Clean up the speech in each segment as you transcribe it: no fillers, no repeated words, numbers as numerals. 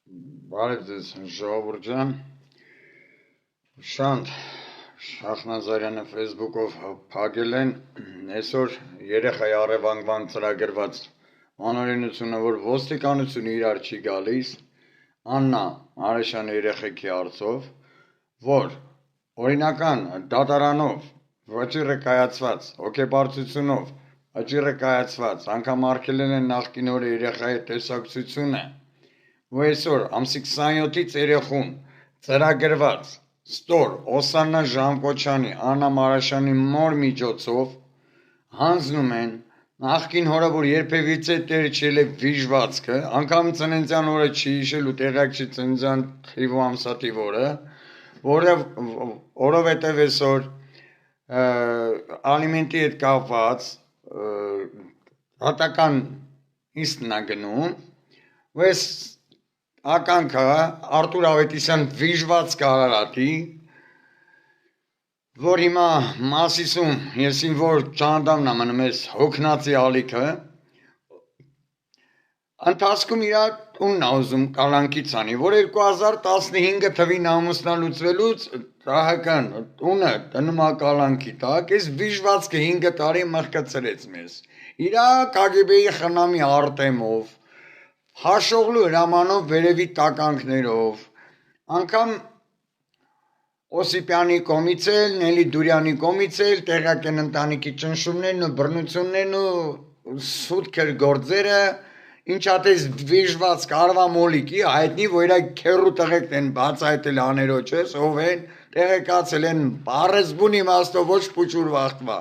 Բարև ժողովուրդ ջան, Շանթ Շախնազարյանը Facebook-ով փակել են այսօր երեխայի առևանգման ծրագրված անօրենությունը, որ ոստիկանությունը իրար չի գալիս, Աննա Արեշյանի երեխեքի հարցով, որ օրինական դատարանով վճիռը կայացված, հոգեբարձությունով վճիռը կայացված, անգամ արգելել են նախկին օրը երեխայի տեսակցությունը, ու այսօր ամսի 27-ից երեխուն ծրագրված ստոր Օսաննա Ժամկոչյանի, Աննա Մարաշյանի մոր միջոցով հանձնում են նախկին հորը, որ երբևիցե տեր չել է վիժվածքը, անգամ ծննդյան օրը չի հիշել ու տեղակ չի ծննդյան թիվ ու ամսաթիվ օրը, որովհետև այսօր ալիմենտի հետ կապված հատական իստնա գնում, ու այս ականքը Արտուր Ավետիսյան վիժված կարարատի, որ հիմա Մասիսում եսին որ ճանդամն ամնում ես հոգնացի ալիքը, ընթացքում իրա ունն ուզում կալանքից անի, որ 2015 թվին ամուսնալուծվելուց ՏՀԿ-ն ունը դնում է կալանքի տակ, այս վիժվածքը 5 տարի մղկծրեց մեզ, իրա KGB-ի խնամի արտեմով, հաշողլու հրամանով վերևի տականքներով, անգամ Օսիպյանի կողմից էլ, Նելի Դուրյանի կողմից էլ տեղակ են ընտանիքի ճնշումներն ու բռնություններն ու սուտքեր գործերը, ինչ ատես վիժված կարվամոլիկի հայտնի, որ իրա քերու տղեկն են բացայտել աներոջես, ով են, տեղեկացել են առեզբուն իմաստով ոչ փուչուր վախտվա,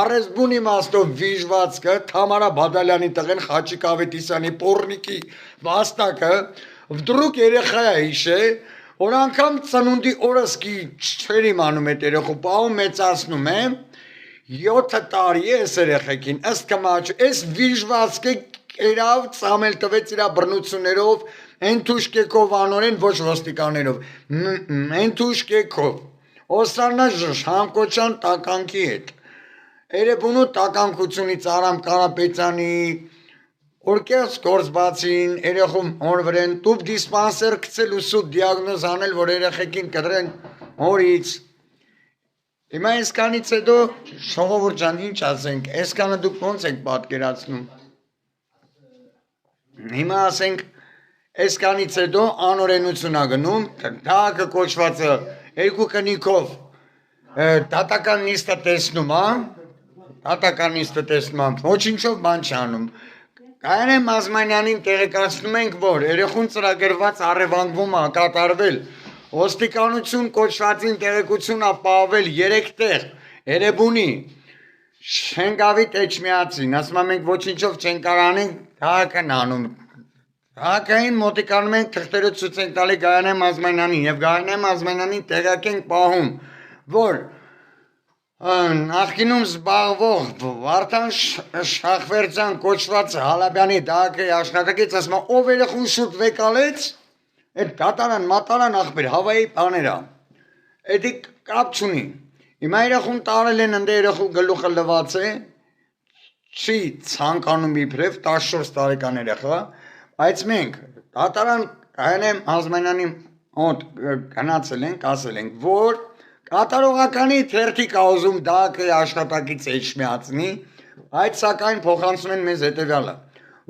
առեզբուն իմաստով վիժվածքը Թամարա Բադալյանի տղեն Խաչիկ Ավետիսյանի պորնիկի վաստակը, վդրուկ երեխա է հիշե, որ անգամ ծնունդի օրս კი չեր իմանում այդ երեխու, պահում մեծացնում է, 7 տարի է այս երեխեքին, ըստ կմաչ, այս վիժվածքը կերավ ծամել տվեց իրա բռնություններով, ենթուշկեքով անորեն, ոչ ոստիկաններով, ենթուշկեքով, Օսաննա Ժամկոչյան տականքի հետ, Էրեբունու տականքությունից Արամ Կարապետյանի օրկես գործ բացին, երեխում հորվրեն, տուբ դիսպանսեր գցել ու սուտ դիագնոզ անել, որ երեխեքին կդրեն հորից, հիմա այսքանից հետո ժողովուրդ ջան, ինչ ասենք, այսքանը դուք ոնց եք պատկերացնում, հիմա ասենք, այսքանից հետո անօրենություն ա գնում, ՏՀԿ կոչվածը երկու կնիքով դատական նիստը տեսնում ա, դատական նիստը տեսնում ա, ոչինչով բան չանում, Կայանե Մազմանյանին տեղեկացնում ենք, որ երեխուն ծրագրված առևանգվում ա կատարվել, ոստիկանություն կոչվածին տեղեկություն ա պահվել 3 տեղ, Էրեբունի, Շենգավիթ Էջմիածին, ասում ա մենք ոչինչով չենք կարանենք, ՏՀԿ-ն անում, ՏՀԿ-ին մոտիկանում ենք թղթերը ցույց ենք տալի Գայանե Մազմանյանին եւ Գայանե Մազմանյանին տեղակ ենք պահում, որ նախկինում զբաղվող Վարդան Շախվերդյան կոչված Հալաբյանի ԴՀԿ-ի աշխատակից ասում ա ով երեխուն շուտ վեկալեց, այդ դատարան մատարան ախպեր Հավայի բաներ ա, էդի կապ չունի, հիմա երեխուն տարել են ընդ երեխու գլուխը լված է, չի ցանկանում իբրև 14 տարեկան երեխա, բայց մենք դատարան Գայանե Մազմանյանի մոտ գնացել ենք, ասել ենք, որ կատարողականի թերթիկ ա ուզում ԴՀԿ-ի աշխատակից Էջմիածնի, այդ սակայն փոխանցում են մեզ հետևյալը,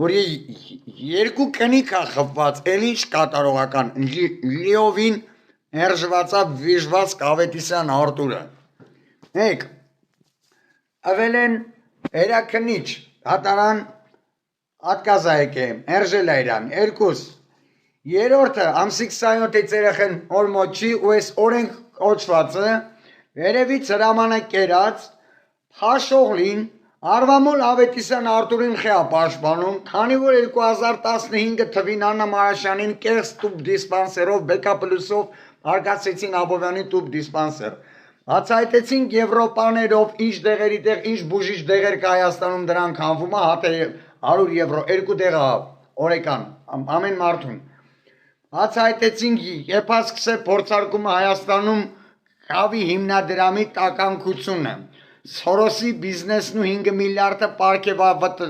որ երկու կնիկ ա խփված, էլ ինչ կատարողական, լիովին մերժված ա վիժված Ավետիսյան Արտուրը, մեկ, ավել են երակնիչ, դատարան ատկազայք է, մերժել ա իրան, երկուս, երորդը ամսի 27-ից երեխեն օր մոտ չի ու այս օրենք կոչվածը վերևից հրամանը կերած Փաշողլին Արվամոլ Ավետիսյան Արտուրին խեա պաշտպանում, քանի որ 2015 թվին Աննա Մարաշյանին կեղծ տուբ դիսպանսերով բեկապլուսով արգասեցին Աբովյանի տուբ դիսպանսեր, բացահայտեցին Եվրոպաներով ինչ դեղերի տեղ, ինչ բուժիչ դեղեր կա Հայաստանում դրանք հանվում ա, հատե 100 եվրո, 2 դեղ ա օրեկան, ամեն մարդուն, բացահայտեցին եփասկսե փորձարկումը Հայաստանում Խավի հիմնադրամի տականքությունը, Սորոսի բիզնեսն ու 5 միլիարդը պարգևաված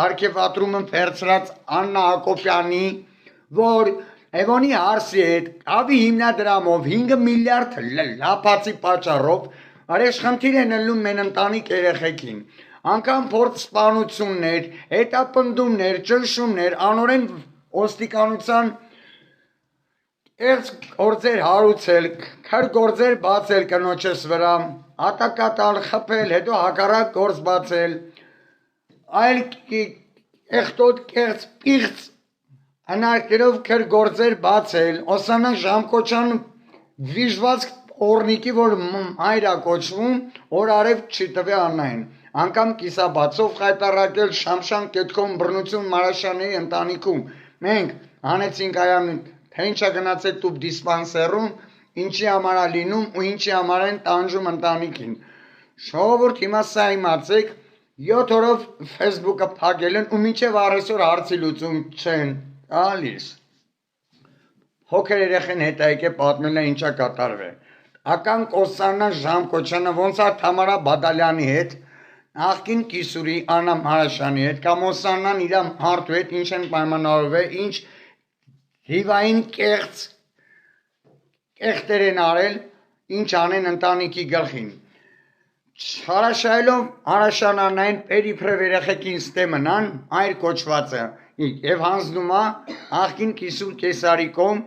արգևատրումը վերցրած Աննա Հակոբյանի, որ Էվոնի հարսի հետ ավի հիմնադրամով 5 միլիարդ լապացի պատճառով արեշխանտիր են ելնում մեն ընտանիք երեխեքին, անգամ փորձսպանություններ, հետապնդումներ, ճնշումներ, անօրեն ոստիկանության գործեր հարուցել, քրգործեր բացել կնոջս վրա, ատակատալ, խփել, հետո հակառակ գործ բացել, այլ եղտոտ կեղծ պիղծ հնարքերով քրգործեր բացել, Օսանա Ժամկոչյան վիժված օրնիկի, որ հայր է կոչվում, որ արև չի տվե Աննային, անգամ կիսաբացով խայտարակել Շամշան Կետքոն բռնություն Մարաշյանների ընտանիքում, մենք հանեցինք այան թե ինչա գնացել տուբ դիսպանսերում, ինչի համար է լինում ու ինչի համար են տանջում ընտանիքին։ Ժողովուրդ հիմա սա իմացեք, 7 օրով Facebook-ը փակել են ու մինչև առեսօր հարցի լուծում չեն գալիս։ Հոգեր երեխեն հետ եկե պատմել է ինչա կատարվել։ Ական Օսանա Ժամկոչյանը ոնց է Թամարա Բադալյանի հետ, նախկին կիսուրի Աննա Մարաշյանի հետ, կամ Օսանան իր մարդու հետ ինչ են պայմանավորվել, ինչ հիվային կեղտեր են արել, ինչ անեն ընտանիքի գլխին։ Չարաշայելով Արաշանանային պերիփրև երեխեքին ստե մնան, այր կոչվածը, և հանձնում է աղքին կիսուր կեսարիկում,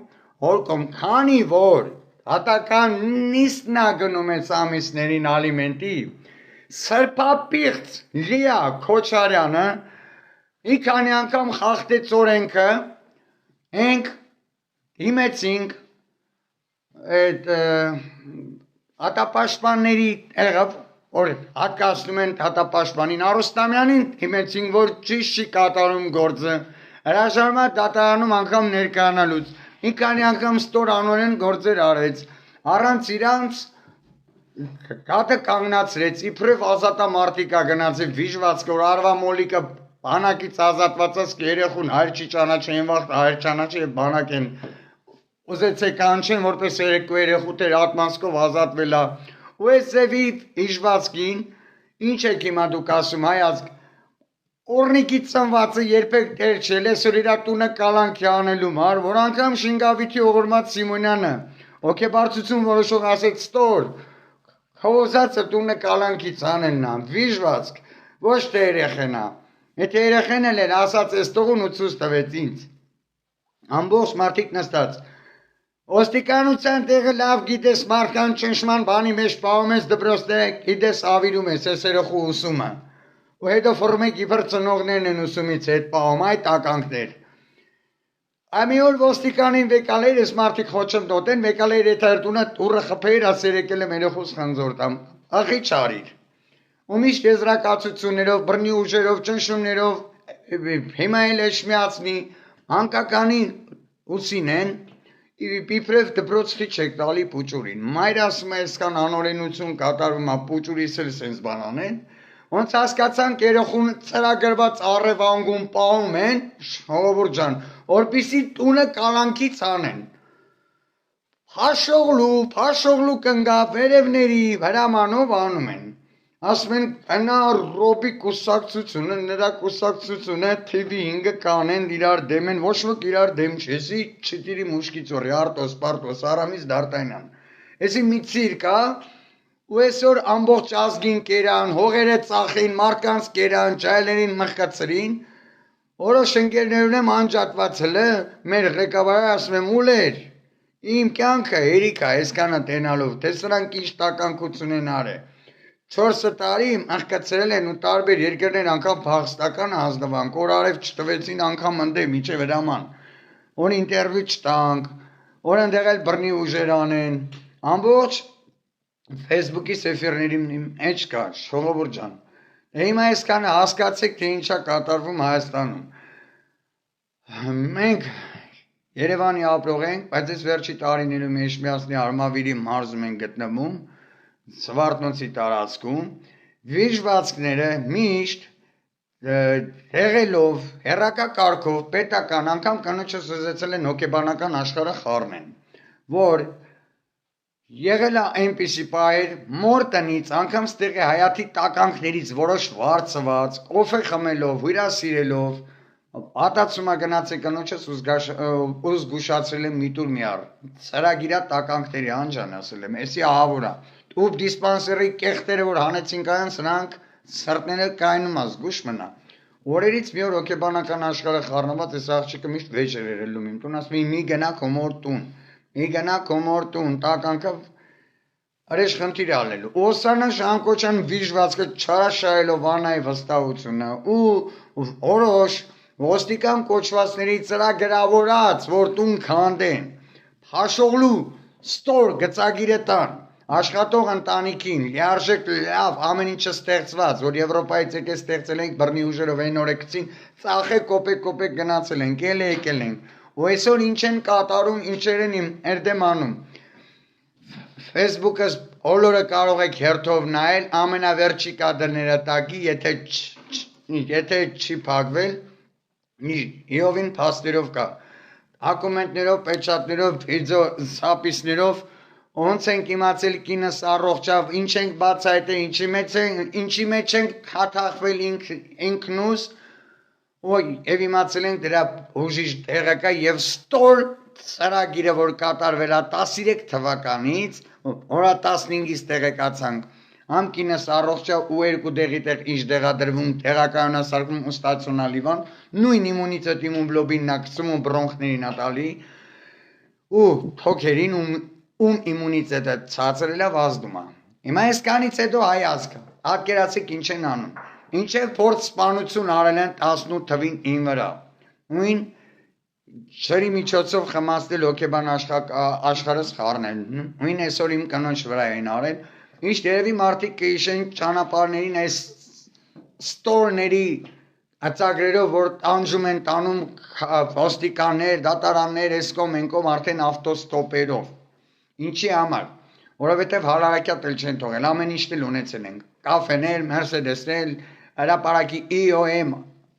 հորկում, քանի որ հատական նիստն է գնում է ամիսներին ալիմենտի, սրպապիղծ Լիա Քոչարյանը մի քանի անգամ խախտեց օրենքը, ենք հիմեցինք այդ հատապաշտպանների եղավ, որ հատկացնում են հատապաշտպանին Արոստամյանին, հիմեցինք, որ ճիշտ չի կատարում գործը, հրաժարվում է դատարանում անգամ ներկայանալուց, մի քանի անգամ ստոր անօրեն գործեր արեց, առանց իրանց կատը կանգնացրեց, իբրև ազատամարտիկա գնացել վիժվածքը, որ արվա մոլիկը բանակից ազատվածած երեխուն հայր չի ճանաչեն, վաղ հայր ճանաչեն և բանակ են ուզեցեք անչեն, որպես երեխու տեր ատմանսկով ազատվել է, ու այս ձևի իժվածքին, ինչ եք հիմա դուք ասում, հայազգ, օրնիկի ծնվածը երբեք տեր չել, այսօր իրա տունը կալանքի անելու մար, որ անգամ Շինգավիթի ողորմած Սիմոնյանը, հոգեբարձություն որոշող ասեց ստոր, խոզածը տունը կալանքից անելնա, վիժվածք, ոչ թե երեխենա, եթե երեխեն էլ էր ասած ես տողուն ու ցույց տվեց ինձ, ամբողջ մարդիկ նստած, ոստիկանության տեղը լավ գիտես մարդկան ճնշման բանի մեջ պահում ես դպրոցները, գիտես ավիրում ես ես երեխու ուսումը, ու հետո ֆորմեք իբր ծնողներն են ուսումից հետ պահում, այդ ականքներ, Ամի օր ոստիկանին վեկալեր ես մարդիկ խոչընդոտ են, վեկալեր եթերտունը տուրը խպեիր ասեր եկել եմ երեխուս խնձորդամ, աղի չարիր, ու միշտ եզրակացություններով, բռնի ուժերով, ճնշումներով, հիմա էլ էշմիացնի, անկականի ուսին են, իբրև դպրոցի չեք տալի պուճուրին, մայր ասում է եսկան անօրենություն կատարվում է պուճուրիս էլ սենց բանան են, ոնց հասկացանք երեխուն ծրագրված առևանգում պահում են, ժողովուրդ ջան, որպեսզի տունը կալանքից անեն, փաշողլու կնգա վերևների հրամանով անում են, ասում են նա ռոբի կուսակցությունը, նրա կուսակցությունը TV 5-ը կանեն իրար դեմ են, ոչ ոք իրար դեմ չեսի, չտիրի մուշկիցորի, արտոս, պարտոս, արամից դարտայնան, եսի մի ծիր կա, ու այսօր ամբողջ ազգին կերան, հողերը ծախին, մարդկանց կերան, ջայլերին մխկացրին, որոշ ընկերներուն եմ անջատված հլը, մեր ղեկավարը ասում եմ ուլեր, իմ կյանքը հերիք է, այսքանը տենալով, թե սրանք ինչ տականքություն են արել, 4 տարի մխկացրել են ու տարբեր երկրներ անգամ փախստական ազնվանք, որ արև չտվեցին անգամ ընդե միջև հրաման, որ ինտերվյու չտանք, որ ընդեղ էլ բռնի ուժեր անեն, ամբողջ Facebook-ի սեֆիրների մեջ կա, ժողովուրդ ջան, հիմա այսքանը հասկացեք, թե ինչա կատարվում Հայաստանում, մենք Երևանի ապրող ենք, բայց այս վերջի տարիներում Էշմիածնի Արմավիրի մարզում են գտնվում, Սվարթնոցի տարածքում, վիժվածքները միշտ հեղելով, հեռակակարգով, պետական, անգամ կնոջս ուզեցել են հոգեբանական աշխարհը խառնեն, որ Եղել է այնպիսի պահեր, մոր տնից, անգամ ստեղի հայաթի տականքներից որոշ վարձված, կոֆե խմելով, հյուրասիրելով, հատացումա գնացել կնոջս ու զգուշացրել եմ միտուր միար, ծրագիրա տականքների անջան ասել եմ, էսի ահավորա, ուբ դիսպանսերի կեղտերը որ հանեցին կայան, սրանք սրտները կայնում ազգուշ մնա, օրերից մի օր հոգեբանական աշխարհը խառնված այս աղջիկը միշտ վեճեր էր ելնում իմ տուն, ասում մի գնա քո մոր տուն, մի գնա քո մոր տուն, տականքը Արեշ խնդիր ալելու։ Օսանը Ժանկոչյան վիժվածքը չարաշահելով անայի վստահությունը ու օրոշ ոստիկան կոչվածների ծրագրավորած, որ տուն քանդեն, փաշողլու ստոր գծագիրը տան, աշխատող ընտանիքին, լիարժեք լավ ամեն ինչը ստեղծված, որ Եվրոպայից եկել ստեղծել ենք բռնի ուժերով այն օրեկցին, ծախե կոպեկ գնացել ենք, եկել ենք, ու այսօր ինչ են կատարում, ինչեր են երդեմ անում։ Facebook-ը բոլորը կարող եք հերթով նայել, ամենավերջի կադրները տակի, եթե չի փակվել, իովին փաստերով կա, դոկումենտներով, պեչատներով, վիդեո զապիսներով, ոնց ենք իմացել կինս առողջավ, ինչ ենք բացայտել, ինչի մեջ ենք հաթախվել ինքնուս, եւ իմացել ենք դրա ուժիչ տեղը կա եւ ստոր ծրագիրը որ կատարվել է 13 թվականից, օրա 15-ից տեղեկացանք, համ կինս առողջ է ու երկու դեղի տեղ ինչ դեղադրվում, տեղակայունասարկվում ու ստացիոնալիվան, նույն իմունիտետ իմունգլոբինն է գցում ու բրոնխներին է տալի, ու թոքերին ում իմունիտետը ցածրել է վազդում է։ Հիմա այս կանից հետո հայ ազգը, ակերացեք ինչ են անում, ինչև փորձ սպանություն արել են 18 թվին ին վրա, ույն Շերի միջոցով խմացնել հոգեբան աշխարհս խառնել, ույն այսօր իմ կնոջ վրա էին արել, ինչ երևի մարդիկ կհիշեն ճանապարհներին այս ստորների ածագրերով, որ տանջում են տանում ոստիկաններ, դատարաններ, էսկոմ ենկոմ արդեն ավտոստոպերով, ինչի համար, որովհետև հարարակյա тэл չեն թողել, ամեն ինչ тэл ունեցել ենք, կաֆեներ, մերսեդեսներ, հրապարակի EOM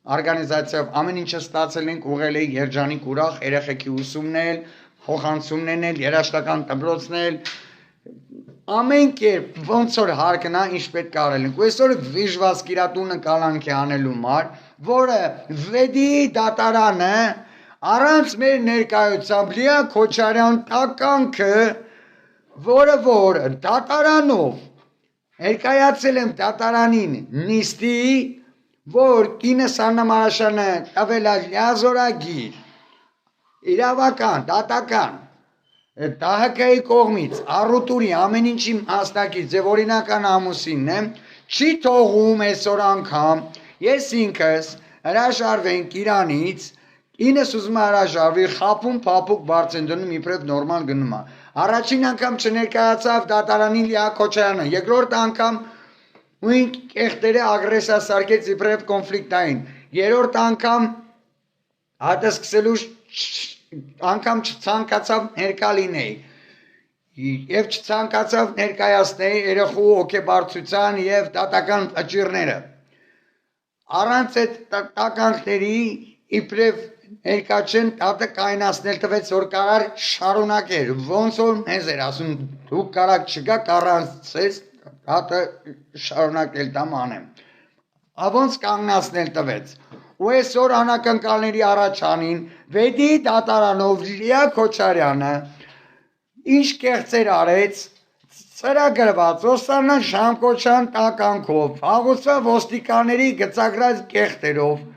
Օրգանիզացիայով ամեն ինչը ստացել ենք ուղղել է երջանիկ ուրախ երեխեքի ուսումնել, փոխանցումներն, երաշտական դպրոցներ, ամեն կերպ ոնց որ հարկն է ինչ պետք է արել ենք։ Ու այսօր վիժված կիրատունը կալանքի անելու մար, որը վեդի դատարանը առանց մեր ներկայությամբ Լիա Քոչարյան տականքը, որը որ դատարանով ներկայացել եմ դատարանին նիստի որ կինս Աննա Մարաշյանը տվել է լիազորագիր, իրավական, դատական, ԴՀԿ-ի կողմից, առուտուրի ամեն ինչի հաստակից եւ օրինական ամուսինն եմ, չի թողում այսօր անգամ, ես ինքս հրաժարվենք իրանից, ինձ ուզում է հրաժարվի, խապում փափուկ բարձեն դնում իբրև նորմալ գնում է։ Առաջին անգամ չներկայացավ դատարանին Լիա Քոչարյանը, երկրորդ անգամ Ույն կեղտերը ագրեսիա սարքեց իբրև կոնֆլիկտային, երրորդ անգամ հատը սկսելու անգամ չցանկացավ ներկա լինեի, և չցանկացավ ներկայացնեի երեխու հոգեբարձության և դատական վճիռները, առանց այդ տականքների իբրև ներկա չեն տատը կայնացնել տվեց, որ կարար շարունակեր, ոնց որ մեզ էր ասում, դուք կարակ չգա կարանցեց, հատը շարունակել տամ անեմ, ոնց կանգնացնել տվեց, ու այսօր անակնկալների առաջանին վեդի դատարանով Լիա Քոչարյանը ինչ կեղծեր արեց, ծրագրված Օսանա Ժանկոչյան տականքով, հաղորդվա ոստիկանների գծագրած կեղտերով,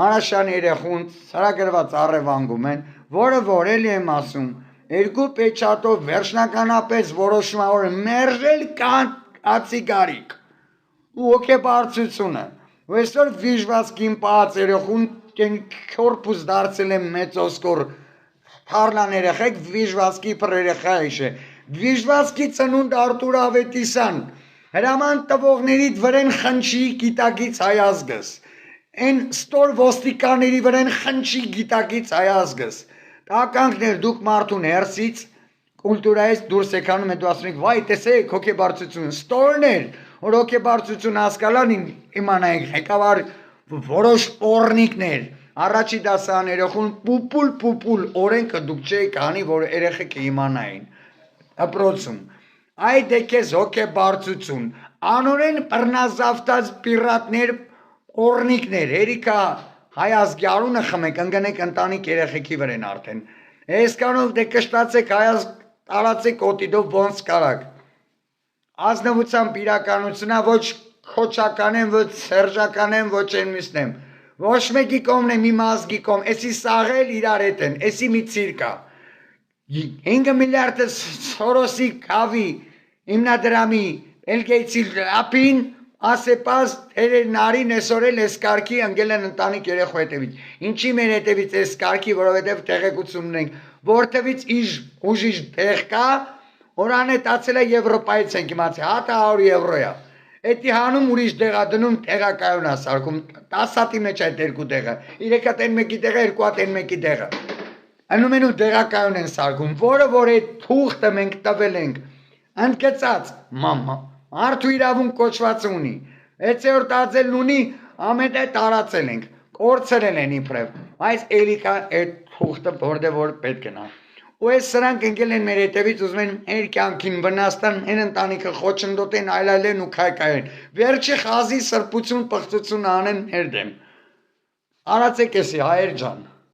Անաշյան երեխուն ծրագրված առևանգում են, որը որ էլի եմ ասում, երկու պեչատով վերջնականապես որոշում է որ մերժել կանացի գարիկ ու հոգեբարձությունը ու այսօր վիժվածքին պահած երեխուն քորպուս դարձել եմ մեծ օսկոր թարլան երեխեք վիժվածքի պր երեխա է վիժվածքի ծնունդ Արտուր Ավետիսյան հրաման տվողների վրեն խնչի գիտակից հայազգս են ստոր ոստիկանների վրեն խնչի գիտակից հայազգս Տականքներ դուք մարդուն հերսից կուլտուրայից դուրս եկանում են դու ասում եք վայ տեսեք հոգեբարձություն ստորներ որ հոգեբարձություն հասկանան իմանայինք ղեկավար որոշ օրնիկներ առաջի դասան երեխուն պուպուլ օրենքը դուք չեք անի որ երեխեքը իմանային դպրոցում։ Այդ է քեզ հոգեբարձություն, անորեն բռնազավթած պիրատներ, օրնիկներ, հերիքա հայ ազգի արունը խմեք, ընկնեք ընտանիք երեխեքի վրեն արդեն։ Այսքանով դե կշտացեք հայազգ տարածեք օտիդով ոնց կարակ։ Ազնվությամբ իրականությունա ոչ քոչական են, ոչ սերժական են, ոչ են միսնեմ։ Ոչ մեկի կողմն է մի մազգի կողմ, էսի սաղել իրար հետ են, էսի մի ցիրկա։ 5 միլիարդը Սորոսի կավի, հիմնադրամի, Էլգեյցի լապին, ասեպաս ներին էսօրել էս կարգի ընկել են ընտանիք երեխու հետևից։ Ինչի մեր հետևից էս կարգի, որովհետև տեղեկություն ունենք, որտեղից ուժիշ տեղ կա, օրանետացել է Եվրոպայից ենք իմացել, հատը 100 եվրոյա։ Էդի հանում ուրիշ տեղա դնում տեղակայուն է սարքում, 10 հատի մեջ այդ երկու տեղը, 3 հատ են մեկի տեղը, 2 հատ են մեկի տեղը։ Անումենու տեղակայուն են սարքում, որը որ այդ թուղթը մենք տվել ենք, ընդգծած մամա, արդու իրավունք կոչված ունի, 6-րդ ածելն ունի, ամեն է տարածել ենք, կորցրել են իբրև, բայց էլիկա այդ թուղթը որտեղ որ պետք է նա։ Ու այս սրանք ընկել են մեր հետևից, ուզում են մեր կյանքին վնաստան, այն ընտանիքը խոչընդոտեն, այլայլեն ու քայքայեն։ Վերջի խազի սրբություն, պղծություն անեն մեր դեմ։ Արածեք էսի հայեր ջան։